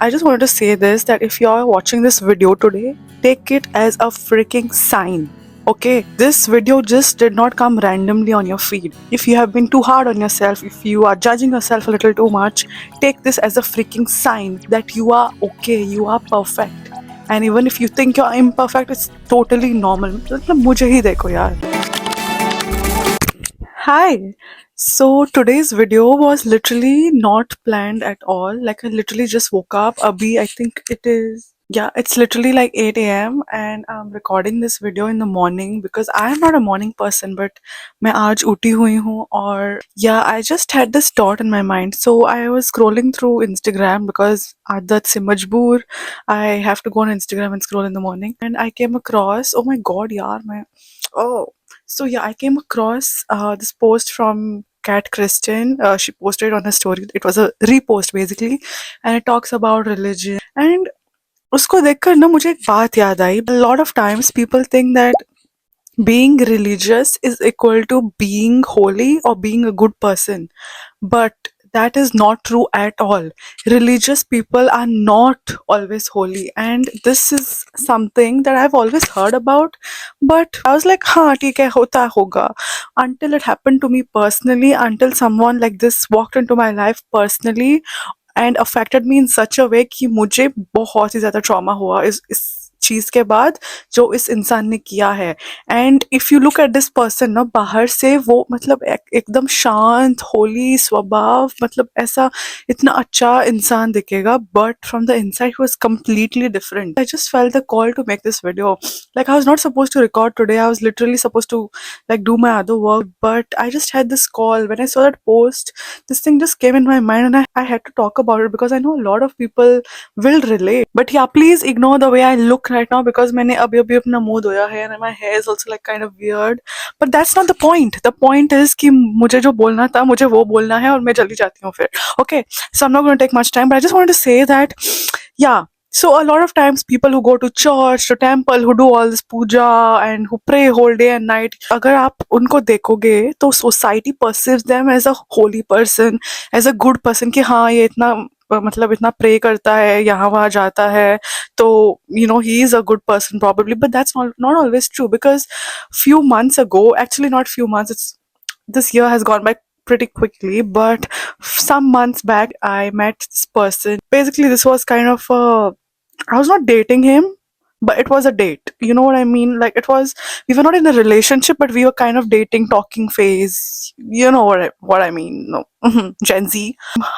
I just wanted to say this, that if you're watching this video today, take it as a freaking sign. Okay, this video just did not come randomly on your feed. If you have been too hard on yourself, if you are judging yourself a little too much, take this as a freaking sign that you are okay, you are perfect. And even if you think you're imperfect, it's totally normal. मतलब मुझे ही देखो यार. Hi. So today's video was literally not planned at all. Like I literally just woke up. Abhi, I think it is. Yeah, it's literally like 8 a.m. and I'm recording this video in the morning because I am not a morning person, but मैं आज उठी हुई हूँ और yeah, I just had this thought in my mind. So I was scrolling through Instagram because आदत से मजबूर I have to go on Instagram and scroll in the morning, and I came across, oh my god यार मैं oh so yeah, I came across this post from Kat Kristen. She posted on a story. It was a repost basically, and it talks about religion. And उसको देखकर ना मुझे एक बात याद आई. A lot of times people think that being religious is equal to being holy or being a good person, but that is not true at all. Religious people are not always holy, and this is something that I've always heard about, but I was like, हाँ ठीक है होता होगा, until it happened to me personally, until someone like this walked into my life personally and affected me in such a way कि मुझे बहुत ही ज़्यादा trauma हुआ इस चीज़ के बाद जो इस इंसान ने किया है. And if you look at this person ना, बाहर से वो मतलब एकदम शांत होली स्वभाव, मतलब ऐसा इतना अच्छा इंसान दिखेगा, but from the inside he was completely different. I just felt the call to make this video. Like I was not supposed to record today. I was literally supposed to like do my other work, but I just had this call. When I saw that post, this thing just came in my mind, and I had to talk about it because I know a lot of people will relate. But yeah, please ignore the way I look right now because मैंने अभी अभी अपना मुंह धोया है and my hair is also like kind of weird. But that's not the point. The point is कि मुझे जो बोलना था मुझे वो बोलना है और मैं जल्दी जाती हूँ फिर. Okay, so I'm not going to take much time, but I just wanted to say that yeah. So a lot of times people who go to church, to temple, who do all this puja and who pray whole day and night, अगर आप उनको देखोगे तो society perceives them as a holy person, as a good person कि हाँ ये इतना मतलब इतना प्रे करता है, यहाँ वहाँ जाता है, तो you know he is a good person probably. But that's not always true, because few months ago, actually not few months, it's this year has gone by pretty quickly, but some months back I met this person. Basically this was kind of a, I was not dating him, but it was a date. You know what I mean? Like it was, we were not in a relationship, but we were kind of dating, talking phase. You know what I mean? No, Gen Z.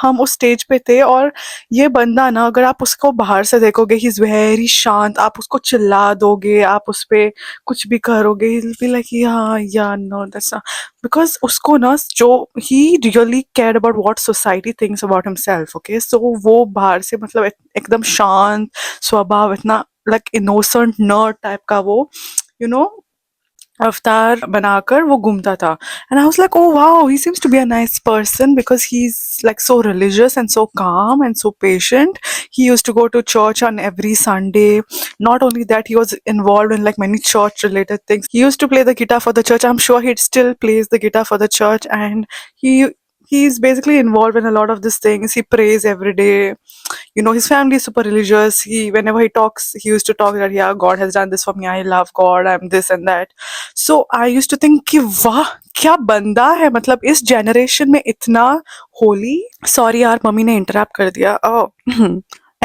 हम उस stage पे थे, और ये बंदा ना, अगर आप उसको बाहर से देखोगे, ही इज वेरी शांत. आप उसको चिल्ला दोगे, आप उस पे कुछ भी करोगे, ही विल बी लाइक हाँ या नो दैट्स नॉट, बिकॉज उसको ना जो ही really care about what society thinks about himself. Okay, so वो बाहर से मतलब एकदम शांत स्वभाव, इतना लाइक इनोसेंट नर्ड टाइप का वो, यू नो, अवतार बनाकर वो घूमता था. And I was like, oh wow, he seems to be a nice person because he's like so religious and so calm and so patient. He used to go to church on every Sunday. Not only that, he was involved in like many church related things. He used to play the guitar for the church. I'm sure he still plays the guitar for the church, and he's basically involved in a lot of these things. He prays every day. You know, his family is super religious. He, whenever he talks, he used to talk that yeah, God has done this for me, I love God, I'm this and that. So I used to think कि वाह क्या बंदा है, मतलब इस generation में इतना Holi. Sorry यार, मम्मी ने इंटरप्ट कर दिया.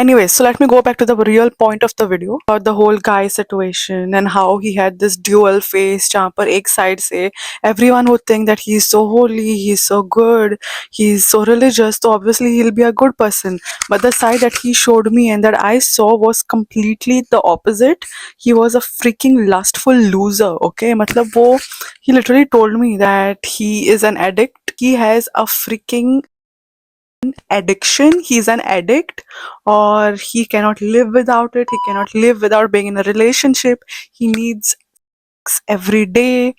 Anyway, so let me go back to the real point of the video, about the whole guy situation and how he had this dual face जहाँ पर एक side से everyone would think that he's so holy, he's so good, he's so religious, so obviously he'll be a good person. But the side that he showed me and that I saw was completely the opposite. He was a freaking lustful loser. Okay, मतलब वो, he literally told me that he is an addict. He has a freaking addiction. He's an addict, or he cannot live without it. He cannot live without being in a relationship. He needs sex every day.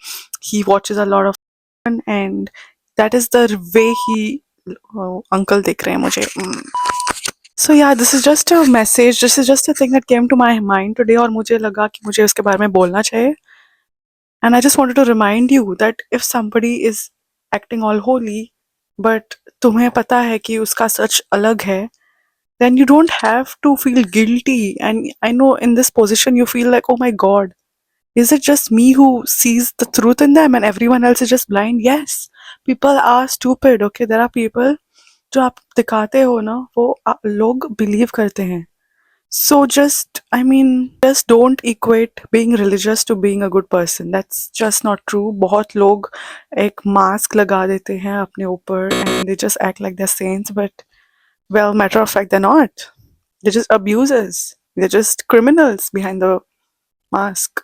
He watches a lot of porn, and that is the way he uncle देख रहे हैं मुझे. So yeah, this is just a message. This is just a thing that came to my mind today, और मुझे लगा कि मुझे उसके बारे में बोलना चाहिए. And I just wanted to remind you that if somebody is acting all holy, but तुम्हें पता है कि उसका सच अलग है, then you don't have to feel guilty. And I know in this position you feel like, oh my god, is it just me who sees the truth in them and everyone else is just blind? Yes, people are stupid. Okay, there are people जो आप दिखाते हो ना वो लोग believe करते हैं. So just, I mean, just don't equate being religious to being a good person. That's just not true. बहुत लोग एक mask लगा देते हैं अपने ऊपर and they just act like they're saints, but well, matter of fact, they're not. They're just abusers. They're just criminals behind the mask.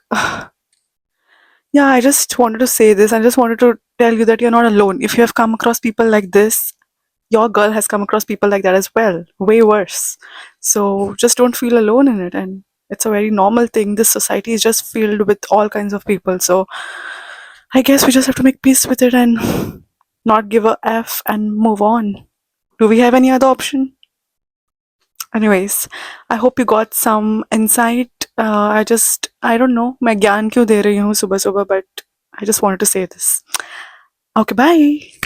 Yeah, I just wanted to say this. I just wanted to tell you that you're not alone. If you have come across people like this, your girl has come across people like that as well, way worse. So just don't feel alone in it. And it's a very normal thing. This society is just filled with all kinds of people. So I guess we just have to make peace with it and not give a F and move on. Do we have any other option? Anyways, I hope you got some insight. I don't know, मैं ज्ञान क्यों दे रही हूँ सुबह सुबह, but I just wanted to say this. Okay, bye.